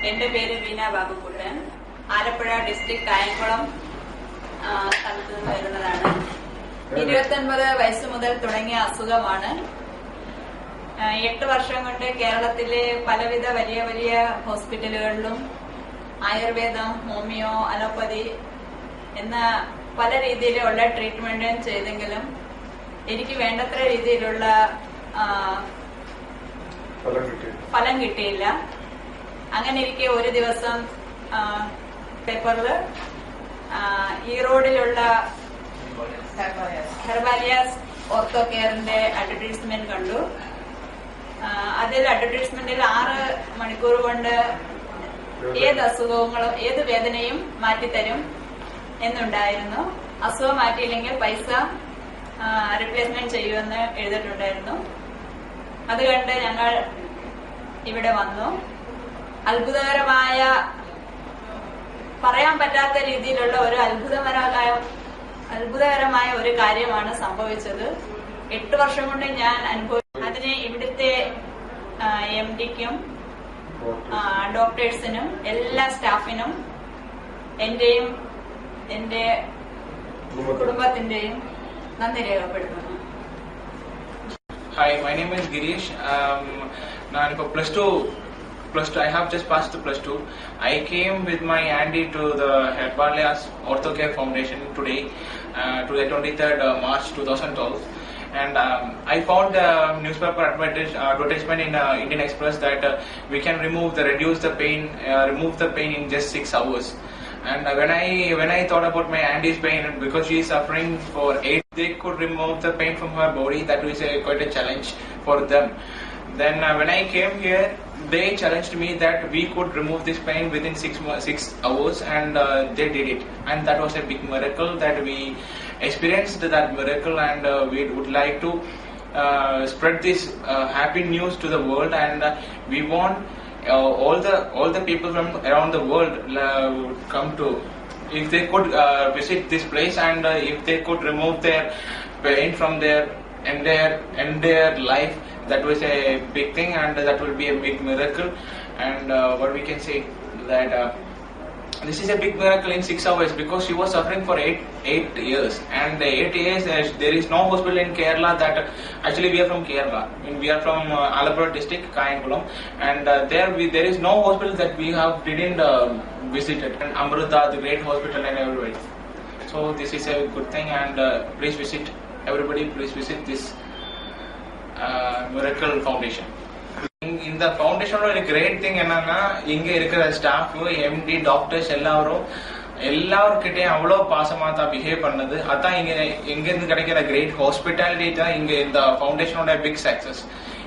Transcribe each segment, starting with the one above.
എന്റെ പേര് വീണ ബാബുക്കുട്ടൻ. ആലപ്പുഴ ഡിസ്ട്രിക്ട് കായംകുളം സ്ഥലത്ത് നിന്ന് വരുന്നതാണ്. 29 വയസ്സ് മുതൽ തുടങ്ങിയ അസുഖമാണ്. 8 വർഷം കൊണ്ട് കേരളത്തിലെ പലവിധ വലിയ വലിയ ഹോസ്പിറ്റലുകളിലും ആയുർവേദം, ഹോമിയോ, അലോപ്പതി എന്ന പല രീതിയിലുള്ള ട്രീറ്റ്മെന്റും ചെയ്തെങ്കിലും എനിക്ക് വേണ്ടത്ര രീതിയിലുള്ള ഫലം കിട്ടിയില്ല. അങ്ങനെ ഇരിക്കെ ഒരു ദിവസം പേപ്പറിൽ ഈറോഡിലുള്ള ഹെർബാലിയാസ് ഓർത്തോ കെയറിന്റെ അഡ്വർടൈസ്മെന്റ് കണ്ടു. അതിൽ അഡ്വർടൈസ്മെന്റിൽ 6 മണിക്കൂർ കൊണ്ട് ഏത് അസുഖങ്ങളും ഏത് വേദനയും മാറ്റിത്തരും എന്നുണ്ടായിരുന്നു. അസുഖം മാറ്റിയില്ലെങ്കിൽ പൈസ റിപ്ലേസ്മെന്റ് ചെയ്യുമെന്ന് എഴുതിയിട്ടുണ്ടായിരുന്നു. അത് കണ്ട് ഞങ്ങൾ ഇവിടെ വന്നു. അത്ഭുതകരമായ, പറയാൻ പറ്റാത്ത രീതിയിലുള്ള ഒരു അത്ഭുതകരമായ ഒരു കാര്യമാണ് സംഭവിച്ചത്. 8 വർഷം കൊണ്ട് ഞാൻ അതിന് ഇവിടുത്തെ MD-ക്കും ഡോക്ടേഴ്സിനും എല്ലാ സ്റ്റാഫിനും എന്റെയും എന്റെ കുടുംബത്തിന്റെയും നന്ദി രേഖപ്പെടുത്തുന്നു. Hi, my name is Girish. I have just passed the plus 2. I came with my aunty to the Herbalias Ortho Care Foundation today, to the 23rd March 2012. And I found the newspaper advertisement in Indian Express that we can reduce the pain in just 6 hours. And when I thought about my auntie's pain, because she is suffering for 8, they could remove the pain from her body. That was quite a challenge for them. Then when I came here, they challenged me that we could remove this pain within 6 hours, and they did it. And that was a big miracle that we experienced that miracle, and we would like to spread this happy news to the world, and we want all the people from around the world would come to, if they could visit this place, and if they could remove their pain from their entire life. That was a big thing, and that will be a big miracle. And what we can say that this is a big miracle in 6 hours, because she was suffering for 8 years, and 8 years there is no hospital in Kerala that actually we are from Kerala. I mean, we are from Alapura district, Kayankulam, and there is no hospital that we didn't visited. And Amrita, the great hospital, and everybody. So this is a good thing, and please visit this Miracle Foundation. இந்த ஃபவுண்டேஷனோட ஒரு great thing என்னன்னா, இங்க இருக்கிற staff, MD, doctors எல்லாருக்கிட்டையும் அவ்வளோ பாசமா தான் behave பண்ணது. அதான் இங்க இருந்து கிடைக்கிற கிரேட் ஹாஸ்பிட்டாலிட்டி தான் இங்க இந்த ஃபவுண்டேஷனோட பிக் சக்சஸ்.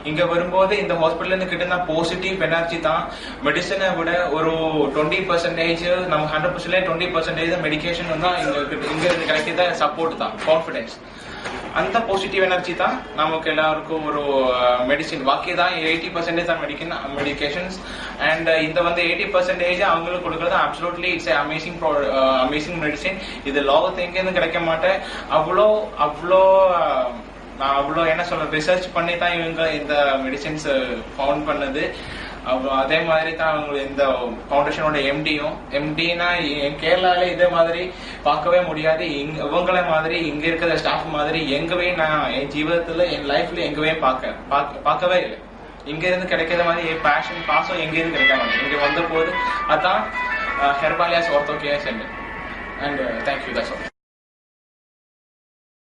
இங்க வரும்போது இந்த ஹாஸ்பிட்டல் இருந்து கிட்ட பாசிட்டிவ் எனர்ஜி தான். மெடிசனை விட ஒரு 20%, நம்ம 100% 20% மெடிக்கேஷன் தான் இங்க இருந்து கிடைக்கிற சப்போர்ட் தான், கான்ஃபிடன்ஸ். அந்த பாசிட்டிவ் எனர்ஜி தான் நமக்கு எல்லாருக்கும் ஒரு மெடிசின். பாக்கி தான் 80% தான் மெடிக்கேஷன்ஸ். அண்ட் இந்த 80% அவங்களுக்கு கொடுக்கறது அப்சல்யூட்லி இட்ஸ் அமேசிங் மெடிசின். இது லோகத்து எங்கேருந்து கிடைக்க மாட்டேன். அவ்வளோ என்ன சொல்ற, ரிசர்ச் பண்ணி தான் இவங்க இந்த மெடிசின்ஸ் ஃபவுண்ட் பண்ணது. அதே மாதிரி தான் அவங்க இந்த ஃபவுண்டேஷனோட MDனா கேரளால இதே மாதிரி பார்க்கவே முடியாது. இவங்கள மாதிரி இங்க இருக்கிற ஸ்டாஃப் மாதிரி எங்கவே நான் என் ஜீவிதத்துல, என் லைஃப்ல எங்கவே பார்க்கவே இல்லை. இங்க இருந்து கிடைக்கிற மாதிரி பாசம் எங்க இருந்து கிடைக்க மாட்டேன். இங்க வந்த போது அதான் ஹெர்பாலியாஸ் ortho care centre. And thank you, that's all.